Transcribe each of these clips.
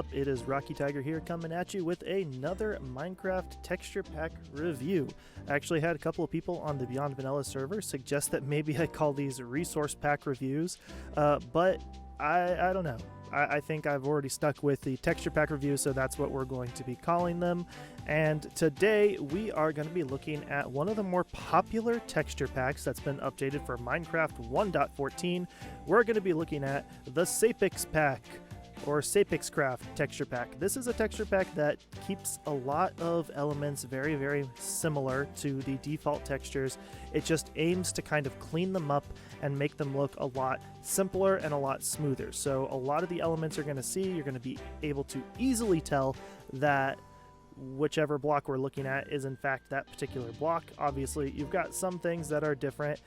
up? It is Rocky Tiger here coming at you with another Minecraft texture pack review. I actually had a couple of people on the Beyond Vanilla server suggest that maybe I call these resource pack reviews, but I don't know. I think I've already stuck with the texture pack review, so that's what we're going to be calling them. And today we are going to be looking at one of the more popular texture packs that's been updated for Minecraft 1.14. We're going to be looking at the Sapix pack, or SapixCraft texture pack. This is a texture pack that keeps a lot of elements very, very similar to the default textures. It just aims to kind of clean them up and make them look a lot simpler and a lot smoother. So a lot of the elements you're going to see, you're going to be able to easily tell that whichever block we're looking at is in fact that particular block. Obviously, you've got some things that are different,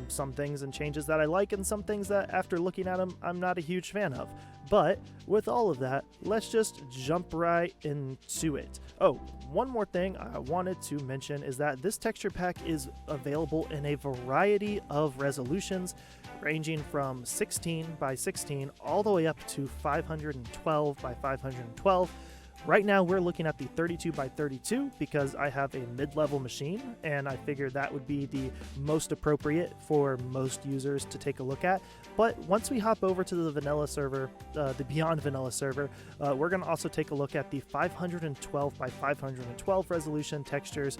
some things and changes that I like, and some things that after looking at them, I'm not a huge fan of. But with all of that, let's just jump right into it. Oh, one more thing I wanted to mention is that this texture pack is available in a variety of resolutions, ranging from 16 by 16 all the way up to 512 by 512. Right now we're looking at the 32 by 32 because I have a mid-level machine, and I figured that would be the most appropriate for most users to take a look at. But once we hop over to the vanilla server, the Beyond Vanilla server, we're going to also take a look at the 512 by 512 resolution textures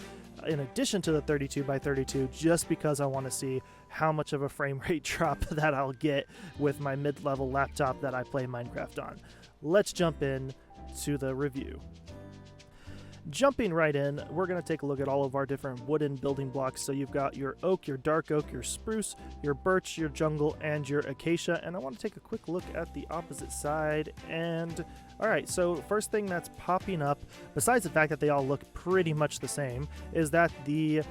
in addition to the 32 by 32, just because I want to see how much of a frame rate drop that I'll get with my mid-level laptop that I play Minecraft on. Let's jump in to the review. Jumping right in, we're going to take a look at all of our different wooden building blocks. So you've got your oak, your dark oak, your spruce, your birch, your jungle, and your acacia. And I want to take a quick look at the opposite side. And all right, so first thing that's popping up, besides the fact that they all look pretty much the same, is that the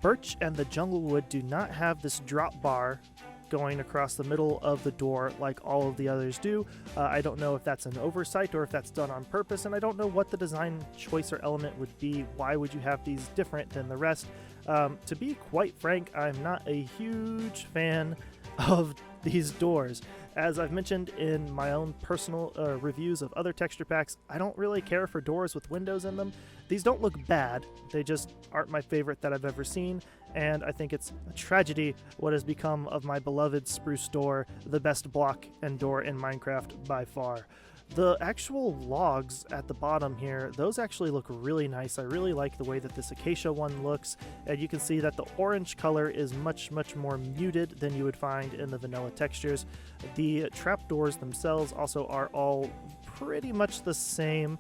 birch and the jungle wood do not have this drop bar going across the middle of the door like all of the others do. I don't know if that's an oversight or if that's done on purpose, and I don't know what the design choice or element would be. Why would you have these different than the rest? To be quite frank, I'm not a huge fan of these doors. As I've mentioned in my own personal reviews of other texture packs, I don't really care for doors with windows in them. These don't look bad, they just aren't my favorite that I've ever seen, and I think it's a tragedy what has become of my beloved spruce door, the best block and door in Minecraft by far. The actual logs at the bottom here, those actually look really nice. I really like the way that this acacia one looks, and you can see that the orange color is much more muted than you would find in the vanilla textures. The trapdoors themselves also are all pretty much the same.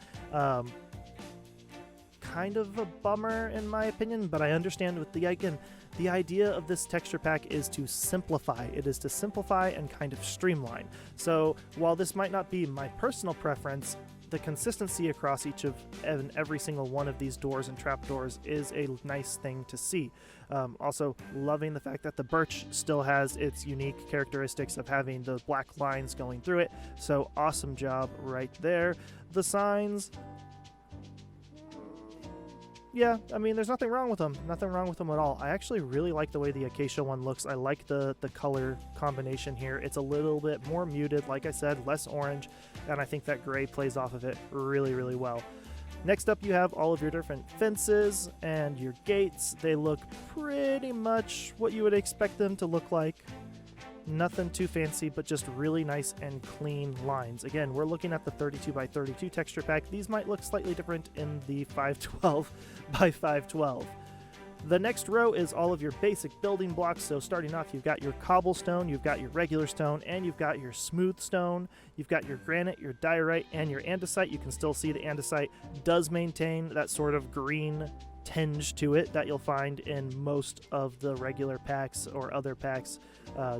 Kind of a bummer in my opinion, but I understand with the idea of this texture pack is to simplify. It is to simplify and kind of streamline. So while this might not be my personal preference, the consistency across each of and every single one of these doors and trapdoors is a nice thing to see. Also loving the fact that the birch still has its unique characteristics of having the black lines going through it. So awesome job right there. The signs, yeah, I mean, there's nothing wrong with them. Nothing wrong with them at all. I actually really like the way the acacia one looks. I like the color combination here. It's a little bit more muted, like I said, less orange, and I think that gray plays off of it really, really well. Next up, you have all of your different fences and your gates. They look pretty much what you would expect them to look like. Nothing too fancy, but just really nice and clean lines. Again, we're looking at the 32 by 32 texture pack. These might look slightly different in the 512 by 512. The next row is all of your basic building blocks. So starting off, you've got your cobblestone, you've got your regular stone, and you've got your smooth stone. You've got your granite, your diorite, and your andesite. You can still see the andesite does maintain that sort of green tinge to it that you'll find in most of the regular packs or other packs.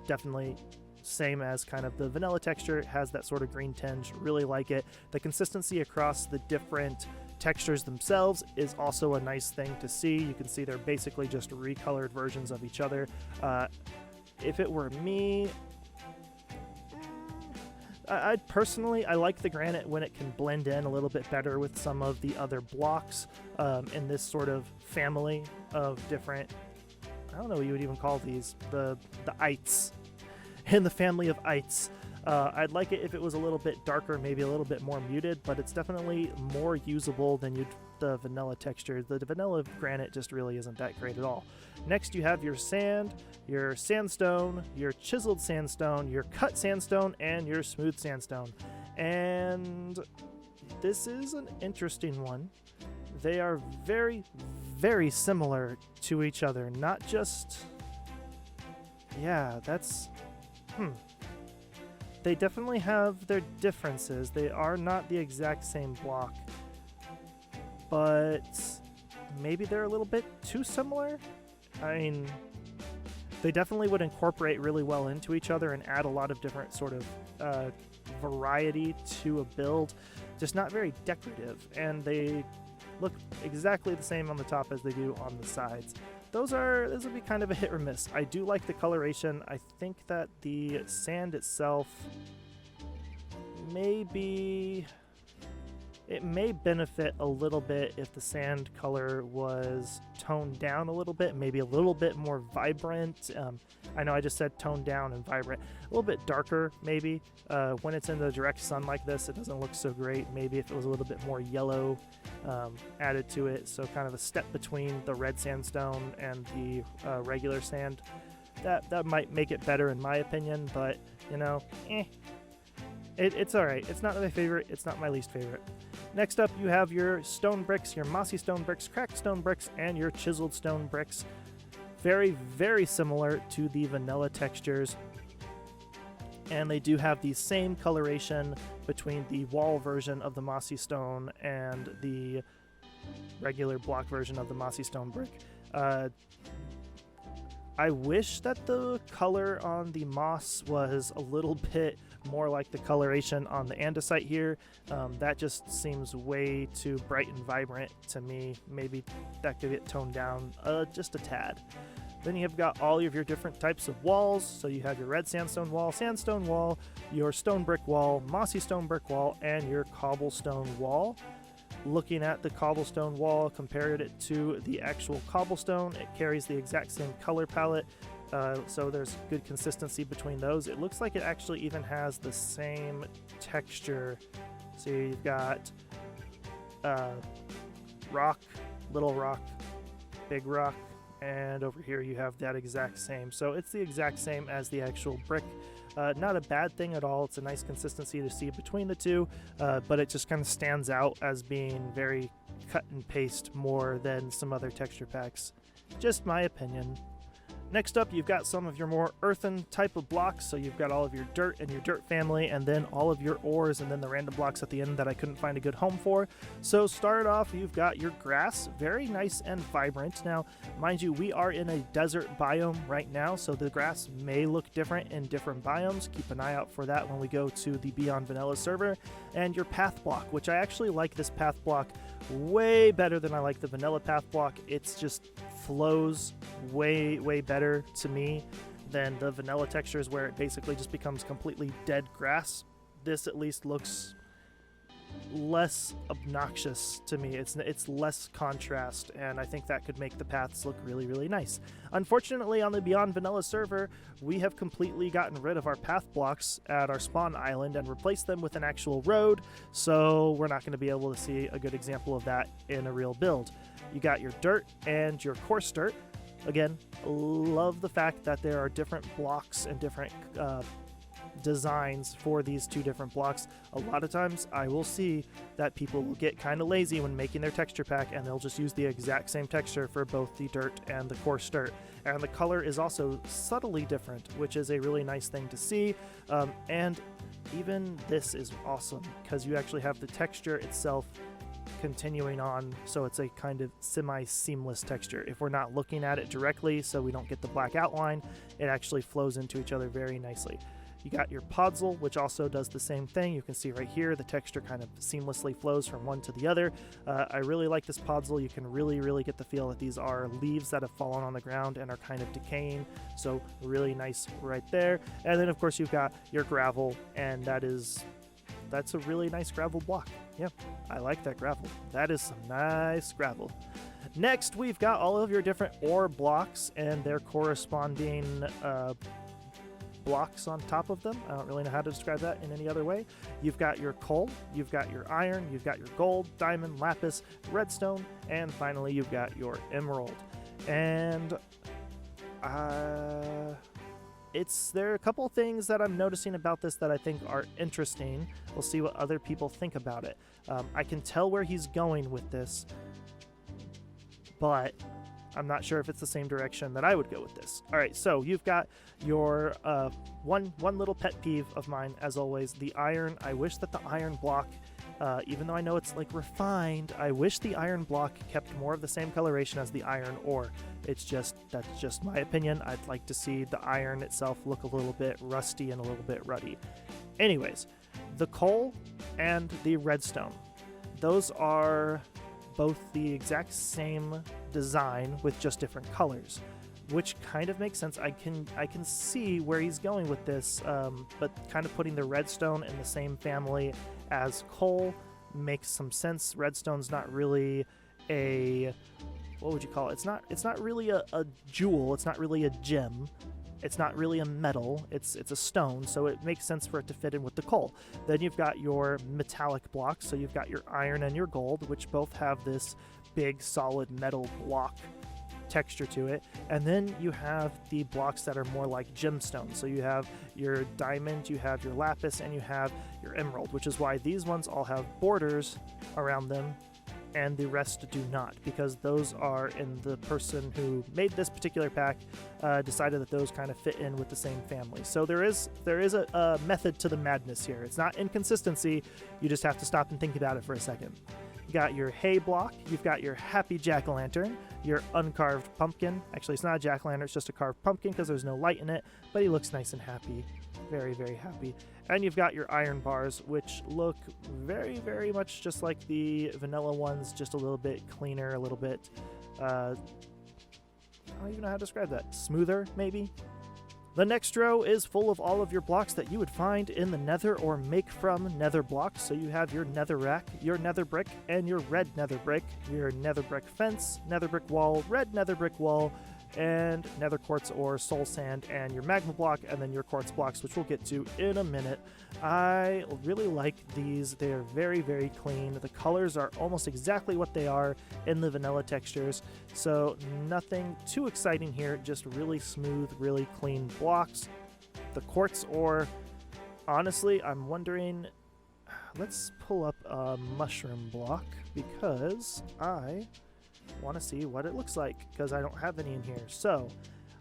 Definitely same as kind of the vanilla texture. It has that sort of green tinge. Really like it. The consistency across the different textures themselves is also a nice thing to see. You can see they're basically just recolored versions of each other. If it were me, I personally like the granite when it can blend in a little bit better with some of the other blocks in this sort of family of different, I don't know what you would even call these, the ites, in the family of ites. I'd like it if it was a little bit darker, maybe a little bit more muted, but it's definitely more usable than the vanilla texture. The vanilla granite just really isn't that great at all. Next, you have your sand, your sandstone, your chiseled sandstone, your cut sandstone, and your smooth sandstone. And this is an interesting one. They are very, very similar to each other. Not just... Yeah, that's... They definitely have their differences. They are not the exact same block. But maybe they're a little bit too similar? I mean, they definitely would incorporate really well into each other and add a lot of different sort of variety to a build. Just not very decorative. And they look exactly the same on the top as they do on the sides. This would be kind of a hit or miss. I do like the coloration. I think that the sand itself it may benefit a little bit if the sand color was toned down a little bit, maybe a little bit more vibrant. I know I just said toned down and vibrant. A little bit darker, maybe. When it's in the direct sun like this, it doesn't look so great. Maybe if it was a little bit more yellow added to it, so kind of a step between the red sandstone and the regular sand. That might make it better in my opinion, but, you know, it's alright. It's not my favorite. It's not my least favorite. Next up, you have your stone bricks, your mossy stone bricks, cracked stone bricks, and your chiseled stone bricks. Very, very similar to the vanilla textures. And they do have the same coloration between the wall version of the mossy stone and the regular block version of the mossy stone brick. I wish that the color on the moss was a little bit more like the coloration on the andesite here. That just seems way too bright and vibrant to me. Maybe that could get toned down just a tad. Then you have got all of your different types of walls. So you have your red sandstone wall, your stone brick wall, mossy stone brick wall, and your cobblestone wall. Looking at the cobblestone wall, compared it to the actual cobblestone, it carries the exact same color palette. So there's good consistency between those. It looks like it actually even has the same texture. So you've got rock, little rock, big rock, and over here you have that exact same. So it's the exact same as the actual brick. Not a bad thing at all. It's a nice consistency to see between the two, but it just kind of stands out as being very cut and paste more than some other texture packs. Just my opinion. Next up, you've got some of your more earthen type of blocks. So you've got all of your dirt and your dirt family, and then all of your ores, and then the random blocks at the end that I couldn't find a good home for. So start off, you've got your grass, very nice and vibrant. Now, mind you, we are in a desert biome right now, so the grass may look different in different biomes. Keep an eye out for that when we go to the Beyond Vanilla server. And your path block, which I actually like this path block way better than I like the vanilla path block. It's just flows way better to me than the vanilla textures, where it basically just becomes completely dead grass. This at least looks less obnoxious to me. It's less contrast, and I think that could make the paths look really nice. Unfortunately, on the Beyond Vanilla server, we have completely gotten rid of our path blocks at our spawn island and replaced them with an actual road, so we're not going to be able to see a good example of that in a real build. You got your dirt and your coarse dirt. Again, love the fact that there are different blocks and different designs for these two different blocks. A lot of times I will see that people will get kind of lazy when making their texture pack, and they'll just use the exact same texture for both the dirt and the coarse dirt. And the color is also subtly different, which is a really nice thing to see. And even this is awesome because you actually have the texture itself continuing on, so it's a kind of semi-seamless texture. If we're not looking at it directly, so we don't get the black outline, it actually flows into each other very nicely. You got your podzol, which also does the same thing. You can see right here, the texture kind of seamlessly flows from one to the other. I really like this podzol. You can really get the feel that these are leaves that have fallen on the ground and are kind of decaying. So really nice right there. And then of course you've got your gravel, and that's a really nice gravel block. Yeah, I like that gravel. That is some nice gravel. Next, we've got all of your different ore blocks and their corresponding blocks on top of them. I don't really know how to describe that in any other way. You've got your coal, you've got your iron, you've got your gold, diamond, lapis, redstone, and finally you've got your emerald. And there are a couple things that I'm noticing about this that I think are interesting. We'll see what other people think about it. I can tell where he's going with this, but I'm not sure if it's the same direction that I would go with this. All right, so you've got your one little pet peeve of mine, as always, the iron. I wish that the iron block, even though I know it's like refined, I wish the iron block kept more of the same coloration as the iron ore. That's just my opinion. I'd like to see the iron itself look a little bit rusty and a little bit ruddy. Anyways, the coal and the redstone, those are both the exact same design with just different colors, which kind of makes sense. I can see where he's going with this, but kind of putting the redstone in the same family as coal makes some sense. Redstone's not really a, what would you call it? It's not really a jewel. It's not really a gem. It's not really a metal. It's a stone, so it makes sense for it to fit in with the coal. Then you've got your metallic blocks, so you've got your iron and your gold, which both have this big solid metal block texture to it. And then you have the blocks that are more like gemstones. So you have your diamond, you have your lapis, and you have your emerald, which is why these ones all have borders around them and the rest do not, because those are in the person who made this particular pack decided that those kind of fit in with the same family. So there is a method to the madness here. It's not inconsistency. You just have to stop and think about it for a second. You got your hay block, you've got your happy jack-o'-lantern, your uncarved pumpkin. Actually, it's not a jack-o'-lantern, it's just a carved pumpkin because there's no light in it, but he looks nice and happy. Very, very happy. And you've got your iron bars, which look very, very much just like the vanilla ones, just a little bit cleaner, a little bit, I don't even know how to describe that. Smoother, maybe? The next row is full of all of your blocks that you would find in the nether or make from nether blocks. So you have your nether rack, your nether brick, and your red nether brick, your nether brick fence, nether brick wall, red nether brick wall, and nether quartz or soul sand, and your magma block, and then your quartz blocks, which we'll get to in a minute. I really like these. They are very, very clean. The colors are almost exactly what they are in the vanilla textures, so nothing too exciting here, just really smooth, really clean blocks. The quartz ore, honestly, I'm wondering, let's pull up a mushroom block because I want to see what it looks like, because I don't have any in here. So,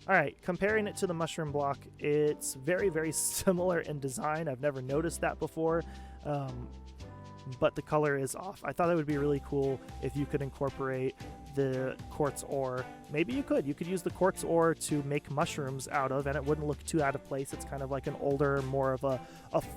all right, comparing it to the mushroom block, it's very, very similar in design. I've never noticed that before, but the color is off. I thought it would be really cool if you could incorporate the quartz ore. Maybe you could use the quartz ore to make mushrooms out of, and it wouldn't look too out of place. It's kind of like an older, more of a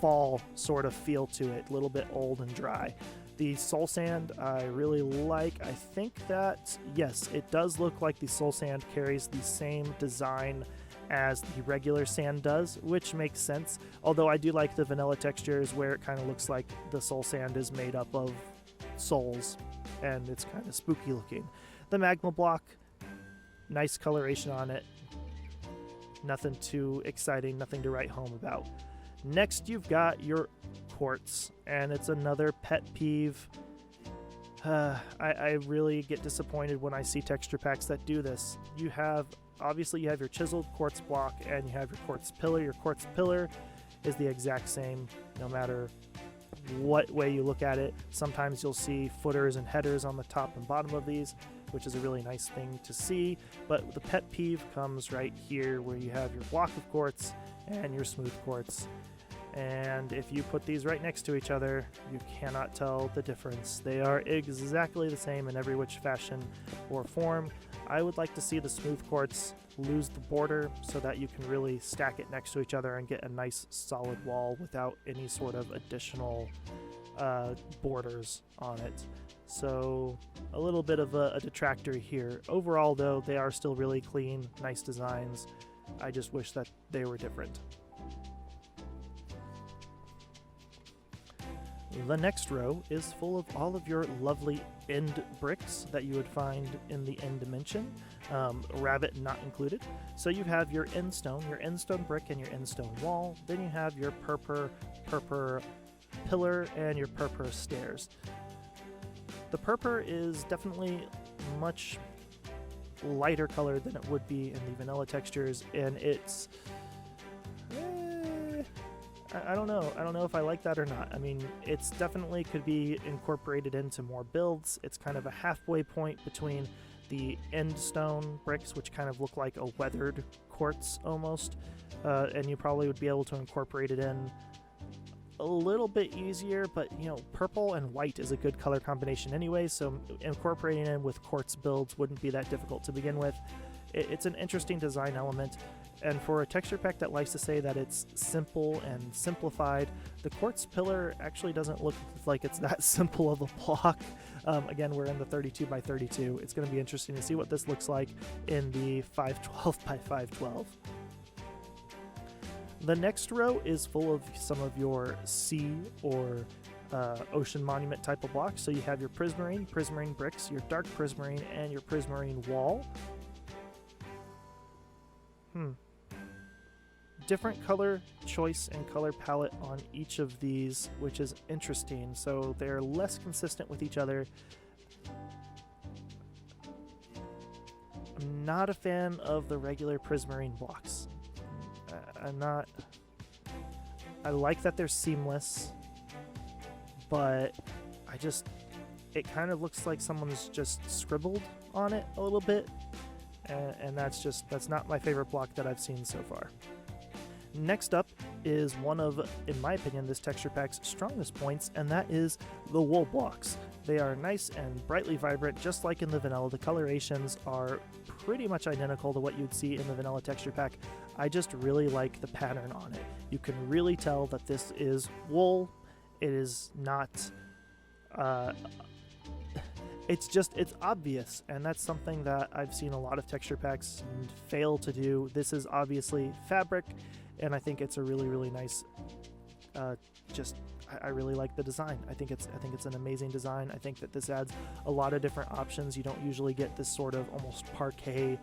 fall sort of feel to it, a little bit old and dry. The soul sand I really like. I think that, yes, it does look like the soul sand carries the same design as the regular sand does, which makes sense. Although I do like the vanilla textures where it kind of looks like the soul sand is made up of souls and it's kind of spooky looking. The magma block, nice coloration on it. Nothing too exciting, nothing to write home about. Next, you've got your quartz, and it's another pet peeve. I really get disappointed when I see texture packs that do this. Obviously you have your chiseled quartz block and you have your quartz pillar. Your quartz pillar is the exact same no matter what way you look at it. Sometimes you'll see footers and headers on the top and bottom of these, which is a really nice thing to see, but the pet peeve comes right here where you have your block of quartz and your smooth quartz. And if you put these right next to each other, you cannot tell the difference. They are exactly the same in every which fashion or form. I would like to see the smooth quartz lose the border so that you can really stack it next to each other and get a nice solid wall without any sort of additional borders on it. So a little bit of a detractor here. Overall though, they are still really clean, nice designs. I just wish that they were different. The next row is full of all of your lovely end bricks that you would find in the end dimension, rabbit not included. So you have your end stone brick, and your end stone wall. Then you have your purpur pillar and your purpur stairs. The purpur is definitely much lighter color than it would be in the vanilla textures, and it's I don't know if I like that or not. I mean, it's definitely could be incorporated into more builds. It's kind of a halfway point between the end stone bricks, which kind of look like a weathered quartz almost, and you probably would be able to incorporate it in a little bit easier, but you know, purple and white is a good color combination anyway, so incorporating it with quartz builds wouldn't be that difficult to begin with. It's an interesting design element, and for a texture pack that likes to say that it's simple and simplified, the quartz pillar actually doesn't look like it's that simple of a block. Again, we're in the 32 by 32. It's going to be interesting to see what this looks like in the 512 by 512. The next row is full of some of your sea or ocean monument type of blocks. So you have your prismarine bricks, your dark prismarine, and your prismarine wall. Different color choice and color palette on each of these, which is interesting. So they're less consistent with each other. I'm not a fan of the regular prismarine blocks. I like that they're seamless, but it kind of looks like someone's just scribbled on it a little bit, and that's not my favorite block that I've seen so far. Next up is one of, in my opinion, this texture pack's strongest points, and that is the wool blocks. They are nice and brightly vibrant, just like in the vanilla. The colorations are pretty much identical to what you'd see in the vanilla texture pack. I just really like the pattern on it. You can really tell that this is wool. It is not, it's obvious, and that's something that I've seen a lot of texture packs fail to do. This is obviously fabric, and I think it's a really, really nice, I really like the design. I think it's an amazing design. I think that this adds a lot of different options. You don't usually get this sort of almost parquet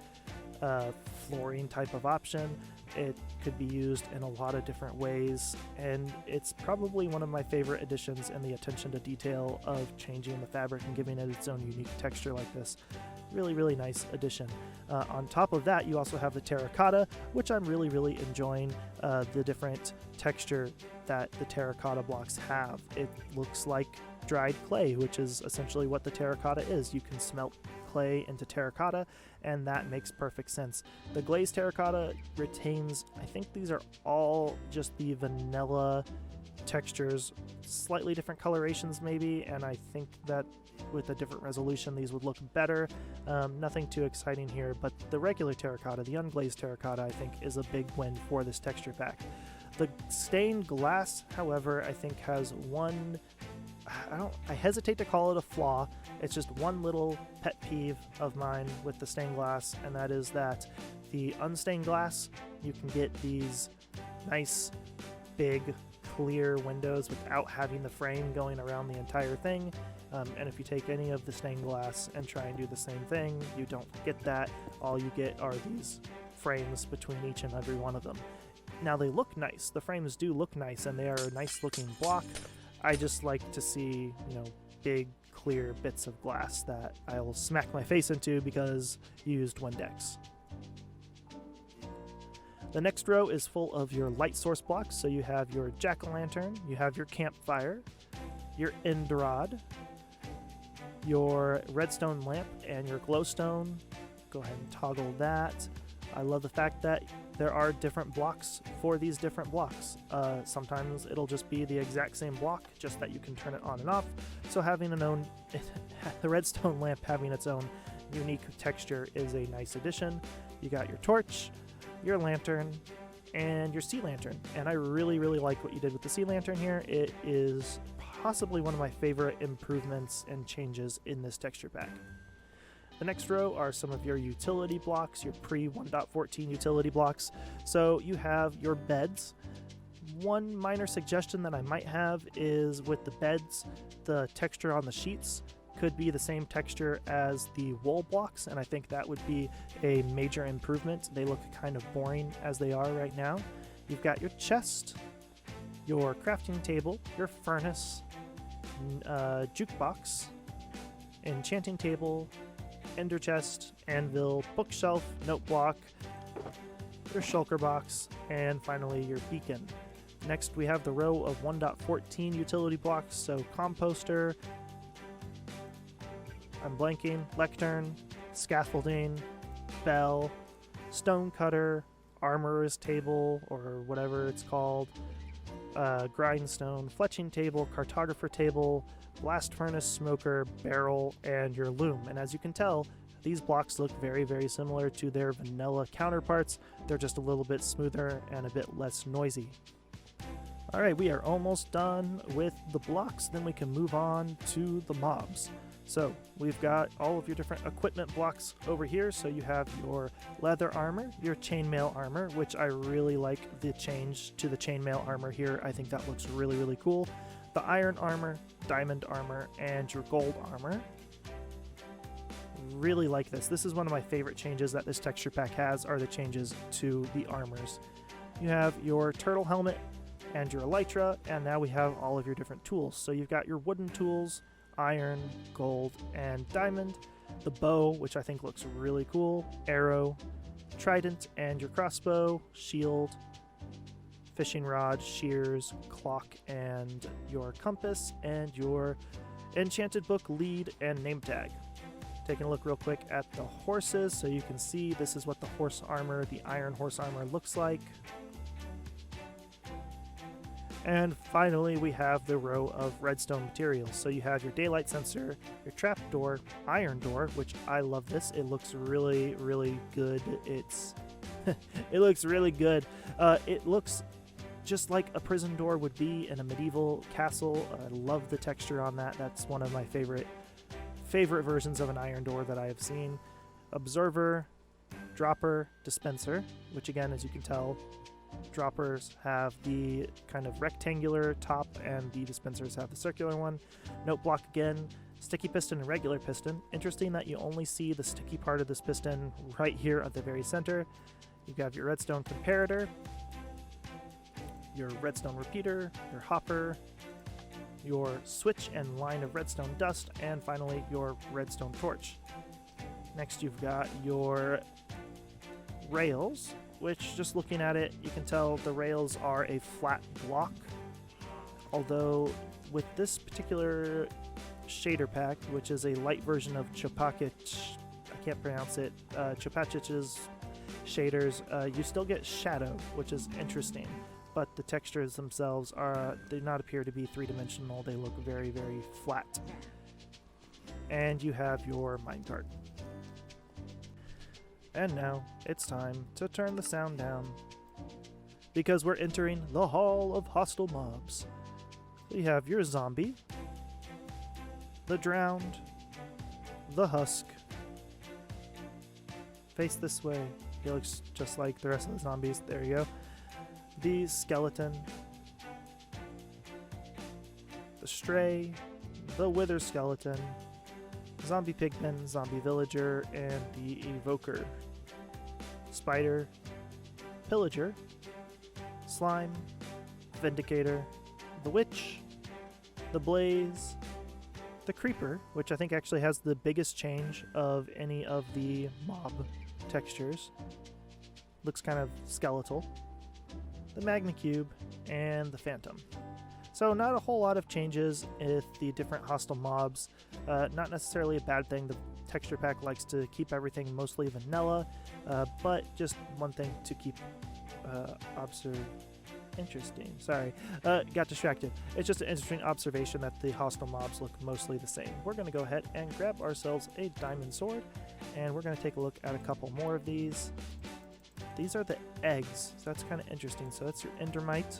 flooring type of option. It could be used in a lot of different ways, and it's probably one of my favorite additions in the attention to detail of changing the fabric and giving it its own unique texture like this. Really, really nice addition. On top of that, you also have the terracotta, which I'm really, really enjoying the different texture that the terracotta blocks have. It looks like dried clay, which is essentially what the terracotta is. You can smelt clay into terracotta, and that makes perfect sense. The glazed terracotta retains, I think these are all just the vanilla textures, slightly different colorations maybe, and I think that with a different resolution these would look better. Nothing too exciting here, but the regular terracotta, the unglazed terracotta, I think is a big win for this texture pack. The stained glass, however, I think has one, I hesitate to call it a flaw. It's just one little pet peeve of mine with the stained glass, and that is that the unstained glass, you can get these nice big clear windows without having the frame going around the entire thing. And if you take any of the stained glass and try and do the same thing, you don't get that. All you get are these frames between each and every one of them. Now they look nice. The frames do look nice, and they are a nice looking block. I just like to see, big clear bits of glass that I'll smack my face into because used Windex. The next row is full of your light source blocks. So you have your jack-o'-lantern, you have your campfire, your end rod, your redstone lamp, and your glowstone. Go ahead and toggle that. I love the fact that there are different blocks for these different blocks. Sometimes it'll just be the exact same block, just that you can turn it on and off. So having the redstone lamp having its own unique texture is a nice addition. You got your torch, your lantern, and your sea lantern. And I really, really like what you did with the sea lantern here. It is possibly one of my favorite improvements and changes in this texture pack. The next row are some of your utility blocks, your pre 1.14 utility blocks. So you have your beds, One minor suggestion that I might have is with the beds, the texture on the sheets could be the same texture as the wool blocks, and I think that would be a major improvement. They look kind of boring as they are right now. You've got your chest, your crafting table, your furnace, jukebox, enchanting table, ender chest, anvil, bookshelf, note block, your shulker box, and finally your beacon. Next we have the row of 1.14 utility blocks, so composter, I'm blanking, lectern, scaffolding, bell, stone cutter, armorer's table, or whatever it's called, grindstone, fletching table, cartographer table, blast furnace, smoker, barrel, and your loom. And as you can tell, these blocks look very, very similar to their vanilla counterparts. They're just a little bit smoother and a bit less noisy. Alright, we are almost done with the blocks, then we can move on to the mobs. So we've got all of your different equipment blocks over here. So you have your leather armor, your chainmail armor, which I really like the change to the chainmail armor here. I think that looks really, really cool. The iron armor, diamond armor, and your gold armor. Really like this. This is one of my favorite changes that this texture pack has, are the changes to the armors. You have your turtle helmet and your elytra, and now we have all of your different tools. So you've got your wooden tools, iron, gold, and diamond, the bow, which I think looks really cool, arrow, trident, and your crossbow, shield, fishing rod, shears, clock, and your compass, and your enchanted book, lead, and name tag. Taking a look real quick at the horses, so you can see this is what the horse armor, the iron horse armor, looks like. And finally, we have the row of redstone materials. So you have your daylight sensor, your trapdoor, iron door, which I love this. It looks really, really good. It looks really good. It looks just like a prison door would be in a medieval castle. I love the texture on that. That's one of my favorite versions of an iron door that I have seen. Observer, dropper, dispenser, which again, as you can tell, droppers have the kind of rectangular top and the dispensers have the circular one. Note block again, sticky piston and regular piston. Interesting that you only see the sticky part of this piston right here at the very center. You have your redstone comparator, your redstone repeater, your hopper, your switch and line of redstone dust, and finally your redstone torch. Next you've got your rails, which just looking at it, you can tell the rails are a flat block. Although with this particular shader pack, which is a light version of Chopakich, I can't pronounce it, Chopachich's shaders, you still get shadow, which is interesting. But the textures themselves do not appear to be three-dimensional. They look very, very flat. And you have your minecart. And now it's time to turn the sound down, because we're entering the Hall of Hostile Mobs. You have your zombie, the drowned, the husk. Face this way. He looks just like the rest of the zombies. There you go. The skeleton, the stray, the wither skeleton, zombie pigman, zombie villager, and the evoker. Spider, pillager, slime, vindicator, the witch, the blaze, the creeper, which I think actually has the biggest change of any of the mob textures. Looks kind of skeletal. The magma cube, and the phantom. So not a whole lot of changes with the different hostile mobs. Not necessarily a bad thing. The texture pack likes to keep everything mostly vanilla, but just one thing to keep interesting. Sorry, got distracted. It's just an interesting observation that the hostile mobs look mostly the same. We're going to go ahead and grab ourselves a diamond sword, and we're going to take a look at a couple more of these. These are the eggs, so that's kind of interesting. So that's your endermite,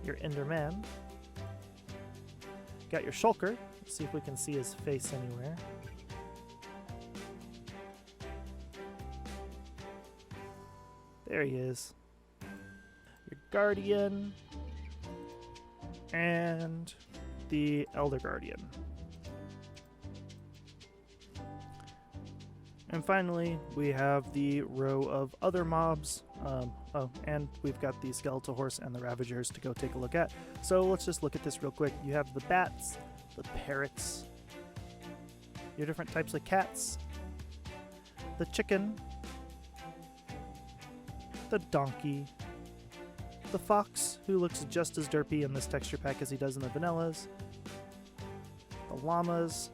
your enderman. Got your shulker. Let's see if we can see his face anywhere. There he is. Your Guardian, and the Elder Guardian. And finally, we have the row of other mobs. And we've got the Skeletal Horse and the Ravagers to go take a look at. So let's just look at this real quick. You have the bats, the parrots, your different types of cats, the chicken, the donkey, the fox, who looks just as derpy in this texture pack as he does in the vanillas, the llamas,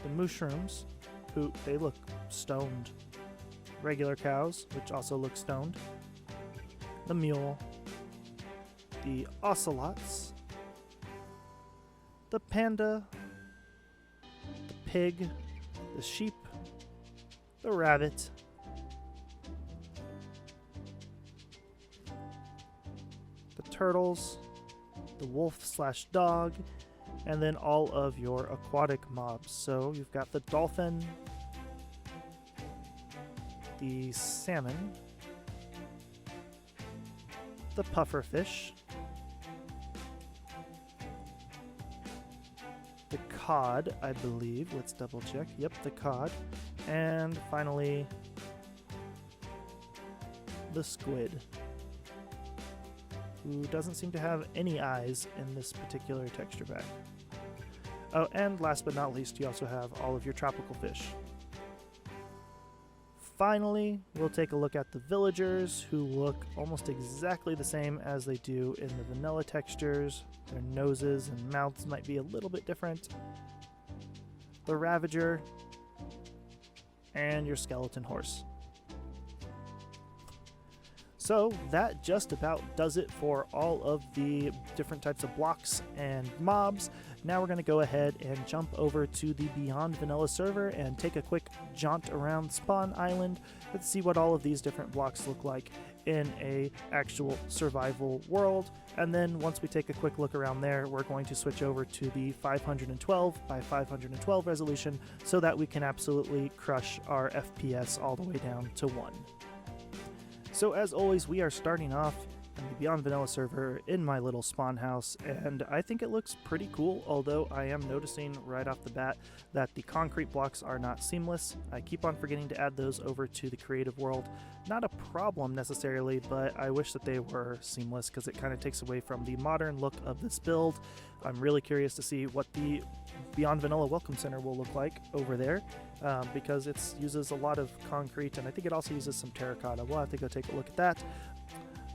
the mushrooms, who they look stoned, regular cows, which also look stoned, the mule, the ocelots, the panda, the pig, the sheep, the rabbit, the turtles, the wolf/dog, and then all of your aquatic mobs. So you've got the dolphin, the salmon, the pufferfish, the cod, I believe. Let's double check. Yep, the cod. And finally, the squid, who doesn't seem to have any eyes in this particular texture pack. Oh, and last but not least, you also have all of your tropical fish. Finally, we'll take a look at the villagers, who look almost exactly the same as they do in the vanilla textures. Their noses and mouths might be a little bit different. The Ravager, and your Skeleton Horse. So that just about does it for all of the different types of blocks and mobs. Now we're going to go ahead and jump over to the Beyond Vanilla server and take a quick jaunt around Spawn Island. Let's see what all of these different blocks look like in a actual survival world. And then once we take a quick look around there, we're going to switch over to the 512 by 512 resolution so that we can absolutely crush our FPS all the way down to 1. So as always, we are starting off in the Beyond Vanilla server in my little spawn house, and I think it looks pretty cool, although I am noticing right off the bat that the concrete blocks are not seamless. I keep on forgetting to add those over to the creative world. Not a problem necessarily, but I wish that they were seamless because it kind of takes away from the modern look of this build. I'm really curious to see what the Beyond Vanilla Welcome Center will look like over there, because it uses a lot of concrete, and I think it also uses some terracotta. We'll have to go take a look at that.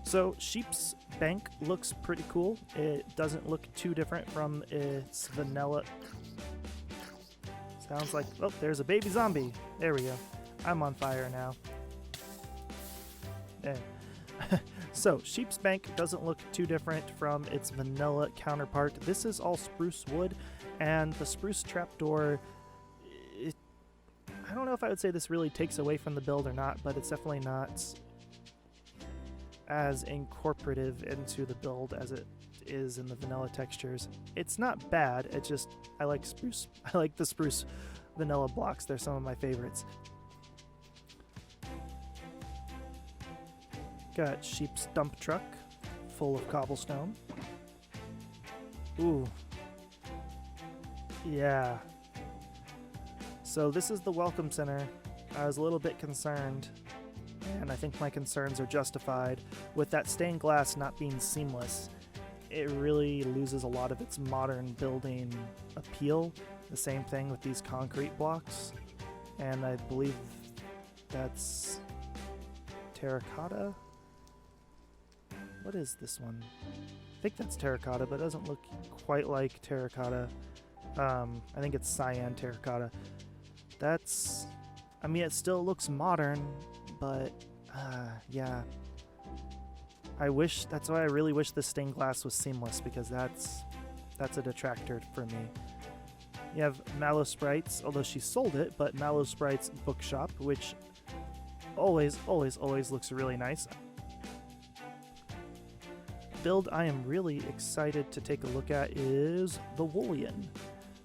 So Sheep's Bank looks pretty cool. It doesn't look too different from its vanilla. Sounds like, oh, there's a baby zombie. There we go. I'm on fire now. There. So Sheep's Bank doesn't look too different from its vanilla counterpart. This is all spruce wood, and the spruce trapdoor, I don't know if I would say this really takes away from the build or not, but it's definitely not as incorporative into the build as it is in the vanilla textures. It's not bad, it's just I like the spruce vanilla blocks. They're some of my favorites. Got Sheep's dump truck full of cobblestone. Ooh. Yeah. So this is the Welcome Center. I was a little bit concerned, and I think my concerns are justified. With that stained glass not being seamless, it really loses a lot of its modern building appeal. The same thing with these concrete blocks, and I believe that's terracotta. What is this one? I think that's terracotta, but it doesn't look quite like terracotta. I think it's cyan terracotta. That's, I mean, it still looks modern, but yeah. That's why I really wish the stained glass was seamless, because that's a detractor for me. You have Mallow Sprites, although she sold it, but Mallow Sprites Bookshop, which always looks really nice. Build I am really excited to take a look at is the Woolian,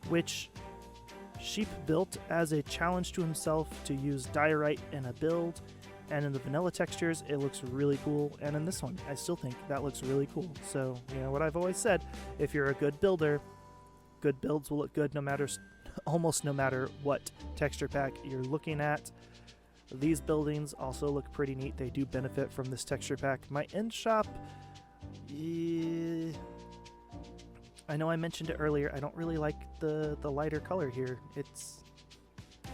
which Sheep built as a challenge to himself to use diorite in a build. And in the vanilla textures, it looks really cool. And in this one, I still think that looks really cool. So, you know what I've always said, if you're a good builder, good builds will look good no matter, almost no matter what texture pack you're looking at. These buildings also look pretty neat. They do benefit from this texture pack. My end shop, I know I mentioned it earlier. I don't really like the lighter color here.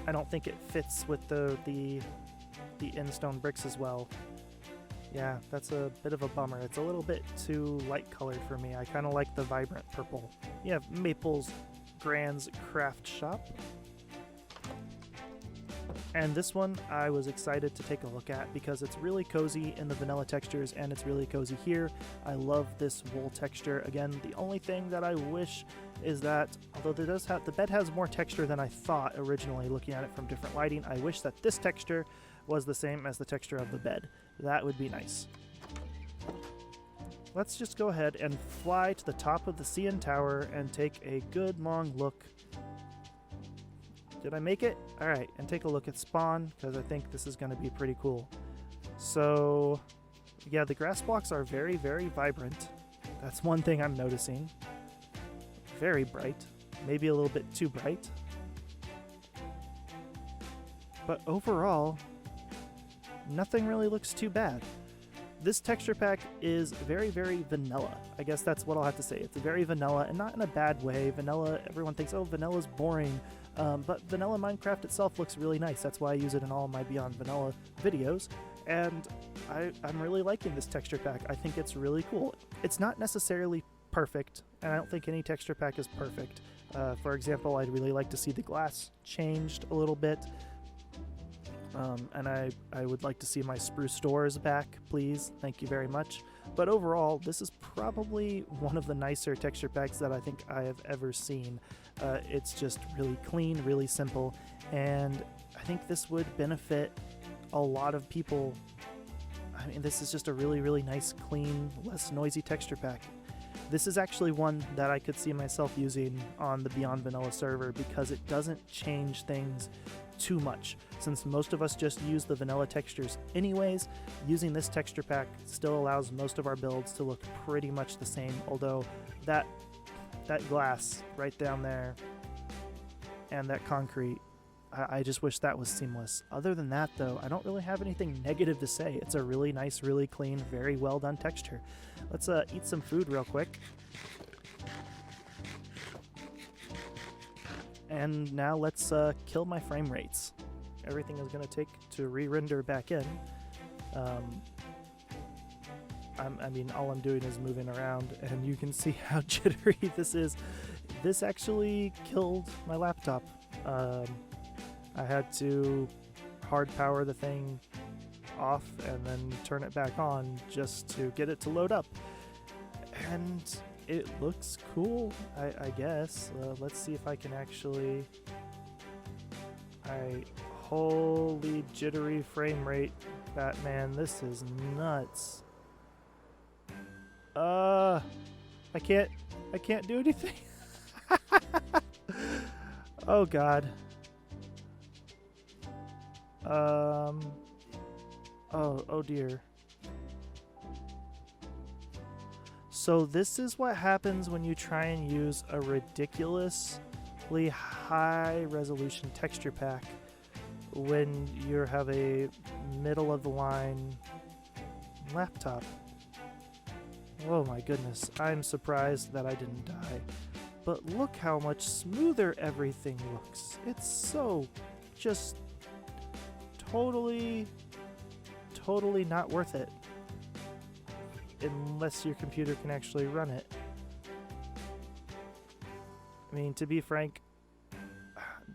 I don't think it fits with the end stone bricks as well. Yeah, that's a bit of a bummer. It's a little bit too light colored for me. I kind of like the vibrant purple. You have Maple's Grand's Craft Shop. And this one I was excited to take a look at because it's really cozy in the vanilla textures and it's really cozy here. I love this wool texture. Again, the only thing that I wish is that, although the bed has more texture than I thought originally looking at it from different lighting, I wish that this texture was the same as the texture of the bed. That would be nice. Let's just go ahead and fly to the top of the CN Tower and take a good long look. Did I make it? Alright, and take a look at spawn, because I think this is going to be pretty cool. So, yeah, the grass blocks are very, very vibrant. That's one thing I'm noticing. Very bright. Maybe a little bit too bright. But overall, nothing really looks too bad. This texture pack is very, very vanilla. I guess that's what I'll have to say. It's very vanilla, and not in a bad way. Vanilla, everyone thinks, oh, vanilla's boring. But vanilla Minecraft itself looks really nice. That's why I use it in all my Beyond Vanilla videos. And I'm really liking this texture pack. I think it's really cool. It's not necessarily perfect, and I don't think any texture pack is perfect. For example, I'd really like to see the glass changed a little bit. And I would like to see my spruce doors back, please. Thank you very much. But overall, this is probably one of the nicer texture packs that I think I have ever seen. It's just really clean, really simple, and I think this would benefit a lot of people. I mean, this is just a really, really nice, clean, less noisy texture pack. This is actually one that I could see myself using on the Beyond Vanilla server because it doesn't change things too much. Since most of us just use the vanilla textures anyways, using this texture pack still allows most of our builds to look pretty much the same, although that glass right down there and that concrete, I just wish that was seamless. Other than that though, I don't really have anything negative to say. It's a really nice, really clean, very well done texture. Let's eat some food real quick. And now let's kill my frame rates. Everything is going to take to re-render back in. I mean, all I'm doing is moving around, and you can see how jittery this is. This actually killed my laptop. I had to hard power the thing off and then turn it back on just to get it to load up. And it looks cool, I guess. Let's see if I can actually... Holy jittery frame rate, Batman. This is nuts. I can't do anything. Oh god. Oh dear. So this is what happens when you try and use a ridiculously high resolution texture pack when you have a middle of the line laptop. Oh my goodness, I'm surprised that I didn't die. But look how much smoother everything looks. It's so just totally not worth it. Unless your computer can actually run it. I mean, to be frank,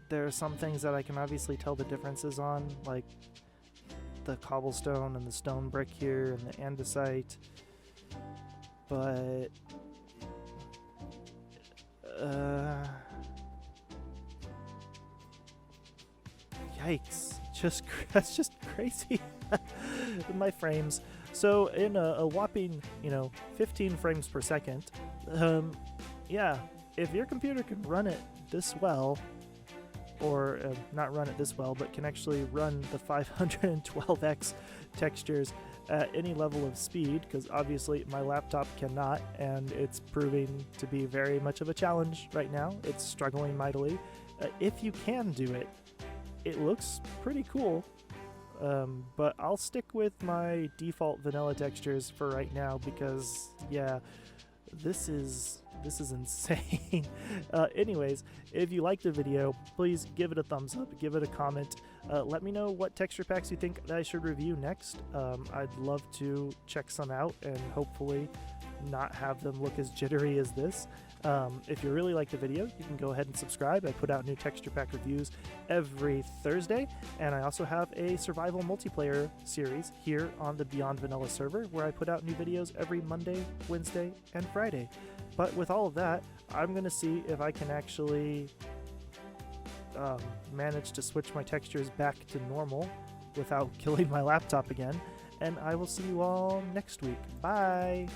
there are some things that I can obviously tell the differences on, like the cobblestone and the stone brick here and the andesite, but yikes, that's just crazy. My frames. So in a whopping, 15 frames per second, yeah, if your computer can run it this well, or not run it this well, but can actually run the 512x textures at any level of speed, because obviously my laptop cannot, and it's proving to be very much of a challenge right now. It's struggling mightily. If you can do it, it looks pretty cool, but I'll stick with my default vanilla textures for right now because, yeah, this is insane. Anyways, if you liked the video, please give it a thumbs up, give it a comment. Let me know what texture packs you think that I should review next. I'd love to check some out and hopefully not have them look as jittery as this. If you really like the video, you can go ahead and subscribe. I put out new texture pack reviews every Thursday, and I also have a survival multiplayer series here on the Beyond Vanilla server where I put out new videos every Monday, Wednesday, and Friday. But with all of that, I'm going to see if I can actually manage to switch my textures back to normal without killing my laptop again, and I will see you all next week. Bye!